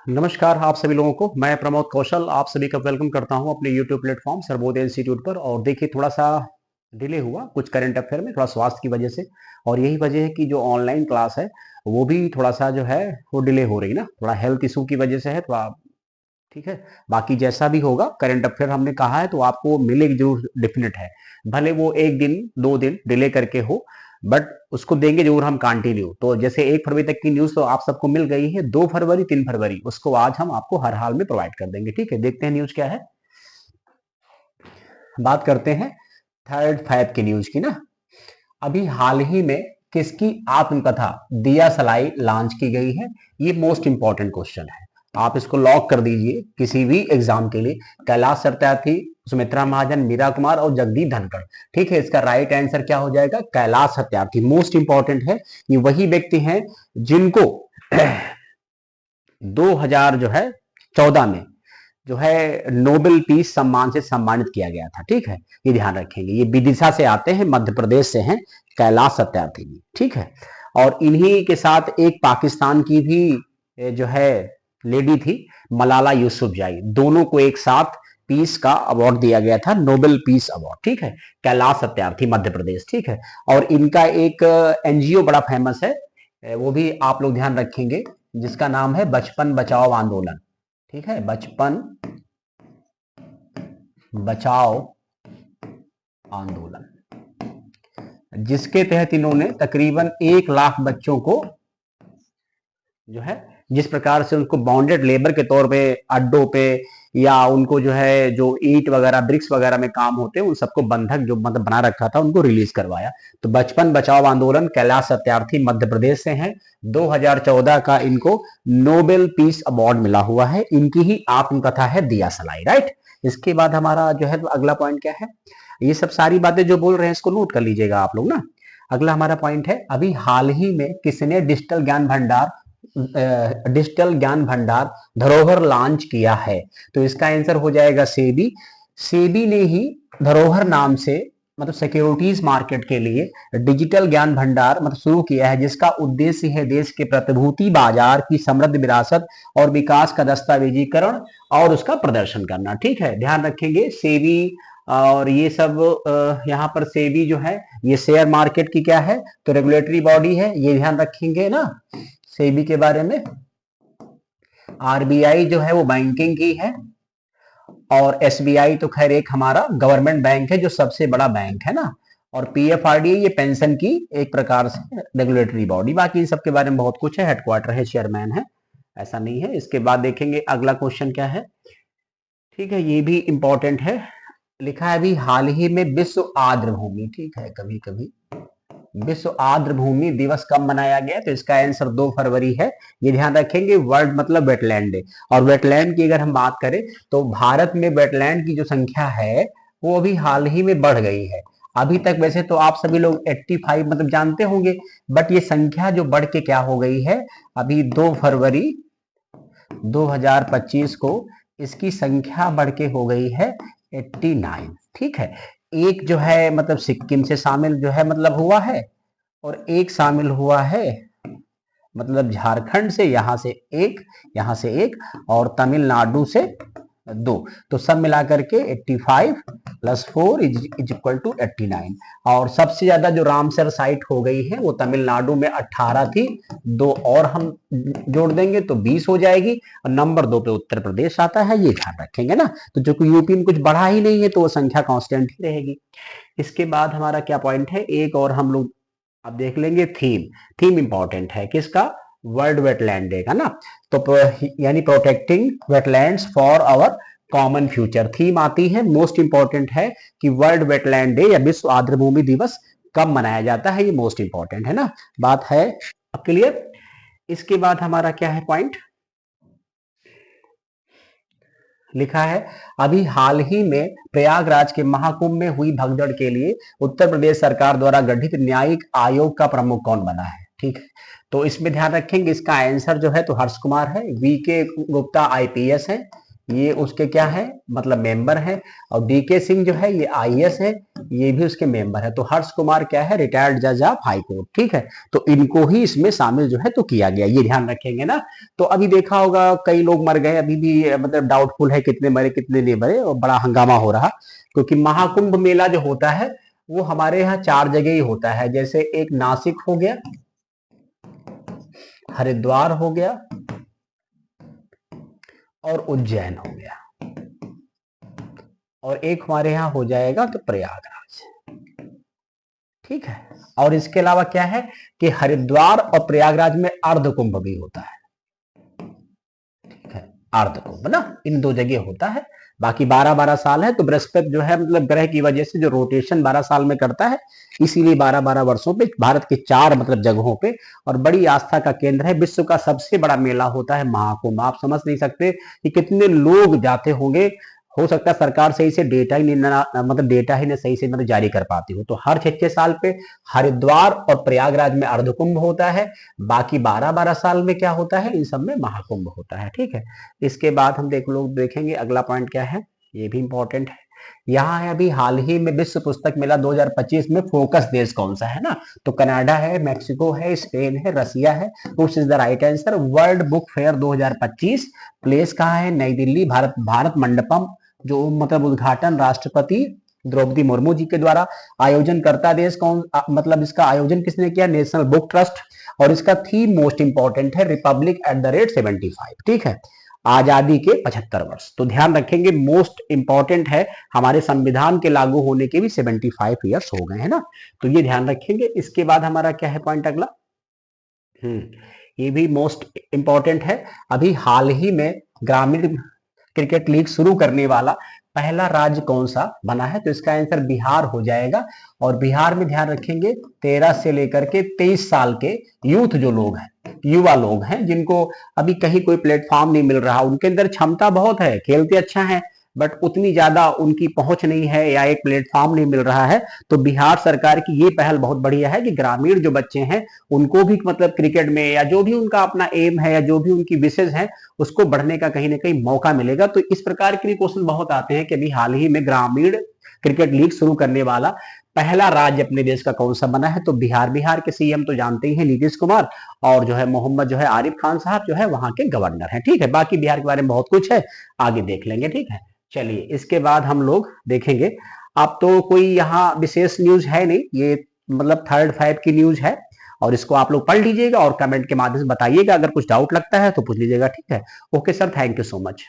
नमस्कार आप सभी लोगों को। मैं प्रमोद कौशल आप सभी का वेलकम करता हूं अपने यूट्यूब प्लेटफॉर्म सर्वोदय इंस्टीट्यूट पर। और देखिए, थोड़ा सा डिले हुआ कुछ करंट अफेयर में, थोड़ा स्वास्थ्य की वजह से। और यही वजह है कि जो ऑनलाइन क्लास है वो भी थोड़ा सा जो है वो डिले हो रही ना, थोड़ा हेल्थ इशू की वजह से है थोड़ा। ठीक है, बाकी जैसा भी होगा करंट अफेयर हमने कहा है तो आपको मिलेगी जरूर, डेफिनेट है। भले वो एक दिन दो दिन डिले करके हो, बट उसको देंगे जरूर हम कंटिन्यू। तो जैसे 1 फरवरी तक की न्यूज तो आप सबको मिल गई है, 2 फरवरी 3 फरवरी उसको आज हम आपको हर हाल में प्रोवाइड कर देंगे। ठीक है, देखते हैं न्यूज क्या है। बात करते हैं 3rd 5 की न्यूज की ना। अभी हाल ही में किसकी आत्मकथा दिया सलाई लॉन्च की गई है? ये मोस्ट इंपॉर्टेंट क्वेश्चन है, आप इसको लॉक कर दीजिए किसी भी एग्जाम के लिए। कैलाश सत्यार्थी, सुमित्रा महाजन, मीरा कुमार और जगदीप धनखड़। ठीक है, इसका राइट आंसर क्या हो जाएगा? कैलाश सत्यार्थी। मोस्ट इंपॉर्टेंट है, ये वही व्यक्ति हैं जिनको 2000 जो है 14 में जो है नोबेल पीस सम्मान से सम्मानित किया गया था। ठीक है, ये ध्यान रखेंगे। ये विदिशा से आते हैं, मध्य प्रदेश से हैं कैलाश सत्यार्थी जी। ठीक है, और इन्हीं के साथ एक पाकिस्तान की भी जो है लेडी थी, मलाला यूसुफजई। दोनों को एक साथ पीस का अवार्ड दिया गया था, नोबेल पीस अवार्ड। ठीक है, कैलाश सत्यार्थी मध्य प्रदेश। ठीक है, और इनका एक एनजीओ बड़ा फेमस है, वो भी आप लोग ध्यान रखेंगे, जिसका नाम है बचपन बचाओ आंदोलन। ठीक है, बचपन बचाओ आंदोलन, जिसके तहत इन्होंने तकरीबन 1 लाख बच्चों को जो है, जिस प्रकार से उनको बॉन्डेड लेबर के तौर पे अड्डों पे या उनको जो है जो ईंट वगैरह ब्रिक्स वगैरह में काम होते हैं उन सबको बंधक जो मतलब बना रखा था उनको रिलीज करवाया। तो बचपन बचाओ आंदोलन, कैलाश सत्यार्थी मध्य प्रदेश से हैं। 2014 का इनको नोबेल पीस अवार्ड मिला हुआ है। इनकी ही आत्मकथा है दिया सलाई। राइट, इसके बाद हमारा जो है तो अगला पॉइंट क्या है? ये सब सारी बातें जो बोल रहे हैं इसको नोट कर लीजिएगा आप लोग ना। अगला हमारा पॉइंट है, अभी हाल ही में किसने डिजिटल ज्ञान भंडार धरोहर लॉन्च किया है? तो इसका आंसर हो जाएगा सेबी। सेबी ने ही धरोहर नाम से मतलब सिक्योरिटीज मार्केट के लिए डिजिटल ज्ञान भंडार मतलब शुरू किया है, जिसका उद्देश्य है देश के प्रतिभूति बाजार की समृद्ध विरासत और विकास का दस्तावेजीकरण और उसका प्रदर्शन करना। ठीक है, ध्यान रखेंगे सेबी। और ये सब यहाँ पर सेबी जो है ये शेयर मार्केट की क्या है, तो रेगुलेटरी बॉडी है, ये ध्यान रखेंगे ना सेबी के बारे में। आरबीआई जो है वो बैंकिंग की है, और एसबीआई तो खैर एक हमारा गवर्नमेंट बैंक है जो सबसे बड़ा बैंक है ना। और पीएफआरडीए ये पेंशन की एक प्रकार से रेगुलेटरी बॉडी। बाकी इन सब के बारे में बहुत कुछ है, हेडक्वार्टर है, चेयरमैन है, ऐसा नहीं है। इसके बाद देखेंगे अगला क्वेश्चन क्या है। ठीक है, ये भी इंपॉर्टेंट है। लिखा है अभी हाल ही में विश्व आर्द्र भूमि, ठीक है, कभी कभी विश्व आर्द्र भूमि दिवस कब मनाया गया? तो इसका आंसर 2 फरवरी है। ये ध्यान रखेंगे, वर्ल्ड मतलब वेटलैंड डे। और वेटलैंड की अगर हम बात करें तो भारत में वेटलैंड की जो संख्या है वो अभी हाल ही में बढ़ गई है। अभी तक वैसे तो आप सभी लोग 85 मतलब जानते होंगे, बट ये संख्या जो बढ़ के क्या हो गई है, अभी 2 फरवरी 2025 को इसकी संख्या बढ़ के हो गई है 89। ठीक है, एक जो है मतलब सिक्किम से शामिल जो है मतलब हुआ है, और एक शामिल हुआ है मतलब झारखंड से, यहां से एक और तमिलनाडु से 2। तो सब मिलाकर के 85 + 4 इज इक्वल टू 89। और सबसे ज्यादा जो रामसर साइट हो गई है वो तमिलनाडु में 18 थी, 2 और हम जोड़ देंगे तो 20 हो जाएगी। और नंबर 2 पे उत्तर प्रदेश आता है, ये ध्यान रखेंगे ना। तो जो कि यूपी में कुछ बढ़ा ही नहीं है तो वो संख्या कांस्टेंट ही रहेगी। इसके बाद हमारा क्या पॉइंट है, एक और हम लोग अब देख लेंगे। थीम, थीम इंपॉर्टेंट है किसका? वर्ल्ड वेटलैंड डे का ना। तो यानी protecting wetlands for our common future theme आती है। मोस्ट इंपॉर्टेंट है कि वर्ल्ड वेटलैंड डे या विश्व आर्द्र भूमि दिवस कब मनाया जाता है, ये मोस्ट इंपॉर्टेंट है ना। बात है क्लियर। इसके बाद हमारा क्या है पॉइंट, लिखा है अभी हाल ही में प्रयागराज के महाकुंभ में हुई भगदड़ के लिए उत्तर प्रदेश सरकार द्वारा गठित न्यायिक आयोग का प्रमुख कौन बना है? ठीक है, तो इसमें ध्यान रखेंगे इसका आंसर जो है तो हर्ष कुमार है। वी के गुप्ता आईपीएस है, ये उसके क्या है मतलब मेंबर है, और डीके सिंह जो है ये आईएएस है, ये भी उसके मेंबर है। तो हर्ष कुमार क्या है, रिटायर्ड जज ऑफ हाई कोर्ट, ठीक है। तो इनको ही इसमें शामिल जो है तो किया गया, ये ध्यान रखेंगे ना। तो अभी देखा होगा कई लोग मर गए, अभी भी मतलब डाउटफुल है कितने मरे कितने नहीं मरे, और बड़ा हंगामा हो रहा, क्योंकि महाकुंभ मेला जो होता है वो हमारे यहाँ 4 जगह ही होता है। जैसे एक नासिक हो गया, हरिद्वार हो गया, और उज्जैन हो गया, और एक हमारे यहाँ हो जाएगा तो प्रयागराज, ठीक है। और इसके अलावा क्या है कि हरिद्वार और प्रयागराज में अर्ध कुंभ भी होता है, ठीक है, अर्ध कुंभ ना इन 2 जगह होता है। बाकी 12-12 साल है, तो बृहस्पति जो है मतलब ग्रह की वजह से जो रोटेशन 12 साल में करता है, इसीलिए 12-12 वर्षों पे भारत के 4 मतलब जगहों पे, और बड़ी आस्था का केंद्र है। विश्व का सबसे बड़ा मेला होता है महाकुंभ। आप समझ नहीं सकते कि कितने लोग जाते होंगे। हो सकता है सरकार सही से डेटा ही नहीं मतलब डेटा ही नहीं सही से मतलब जारी कर पाती हो। तो हर 6-6 साल पे हरिद्वार और प्रयागराज में अर्धकुंभ होता है, बाकी 12-12 साल में क्या होता है, इन सब में महाकुंभ होता है, ठीक है। इसके बाद हम देखेंगे अगला पॉइंट क्या है, ये भी इंपॉर्टेंट है। यहाँ है अभी हाल ही में विश्व पुस्तक मेला 2025 में फोकस देश कौन सा है ना, तो कनाडा है, मैक्सिको है, स्पेन है, रसिया है। Which is the right answer. World book fair 2025 place कहाँ है, नई दिल्ली, भारत मंडपम, जो मतलब उद्घाटन राष्ट्रपति द्रौपदी मुर्मू जी के द्वारा। आयोजन करता देश कौन, मतलब इसका आयोजन किसने किया, नेशनल बुक ट्रस्ट। और इसका थीम मोस्ट इंपॉर्टेंट है, रिपब्लिक एट द रेट 75, ठीक है, आजादी के 75 वर्ष। तो ध्यान रखेंगे मोस्ट इंपॉर्टेंट है, हमारे संविधान के लागू होने के भी 75 ईयर्स हो गए हैं ना, तो ये ध्यान रखेंगे। इसके बाद हमारा क्या है पॉइंट अगला, ये भी मोस्ट इंपॉर्टेंट है। अभी हाल ही में ग्रामीण क्रिकेट लीग शुरू करने वाला पहला राज्य कौन सा बना है, तो इसका आंसर बिहार हो जाएगा। और बिहार में ध्यान रखेंगे 13 से लेकर के 23 साल के यूथ जो लोग हैं, युवा लोग हैं, जिनको अभी कहीं कोई प्लेटफॉर्म नहीं मिल रहा, उनके अंदर क्षमता बहुत है, खेलते अच्छा है, बट उतनी ज्यादा उनकी पहुंच नहीं है या एक प्लेटफॉर्म नहीं मिल रहा है। तो बिहार सरकार की ये पहल बहुत बढ़िया है कि ग्रामीण जो बच्चे हैं उनको भी मतलब क्रिकेट में या जो भी उनका अपना एम है या जो भी उनकी विशेष है उसको बढ़ने का कहीं ना कहीं मौका मिलेगा। तो इस प्रकार के क्वेश्चन बहुत आते हैं कि अभी हाल ही में ग्रामीण क्रिकेट लीग शुरू करने वाला पहला राज्य अपने देश का कौन सा बना है, तो बिहार। बिहार के सीएम तो जानते ही हैं नीतीश कुमार, और जो है मोहम्मद जो है आरिफ खान साहब जो है वहां के गवर्नर हैं, ठीक है। बाकी बिहार के बारे में बहुत कुछ है, आगे देख लेंगे, ठीक है। चलिए इसके बाद हम लोग देखेंगे, अब तो कोई यहाँ विशेष न्यूज है नहीं, ये मतलब थर्ड फाइव की न्यूज है, और इसको आप लोग पढ़ लीजिएगा और कमेंट के माध्यम से बताइएगा। अगर कुछ डाउट लगता है तो पूछ लीजिएगा, ठीक है। Okay sir, thank you so much.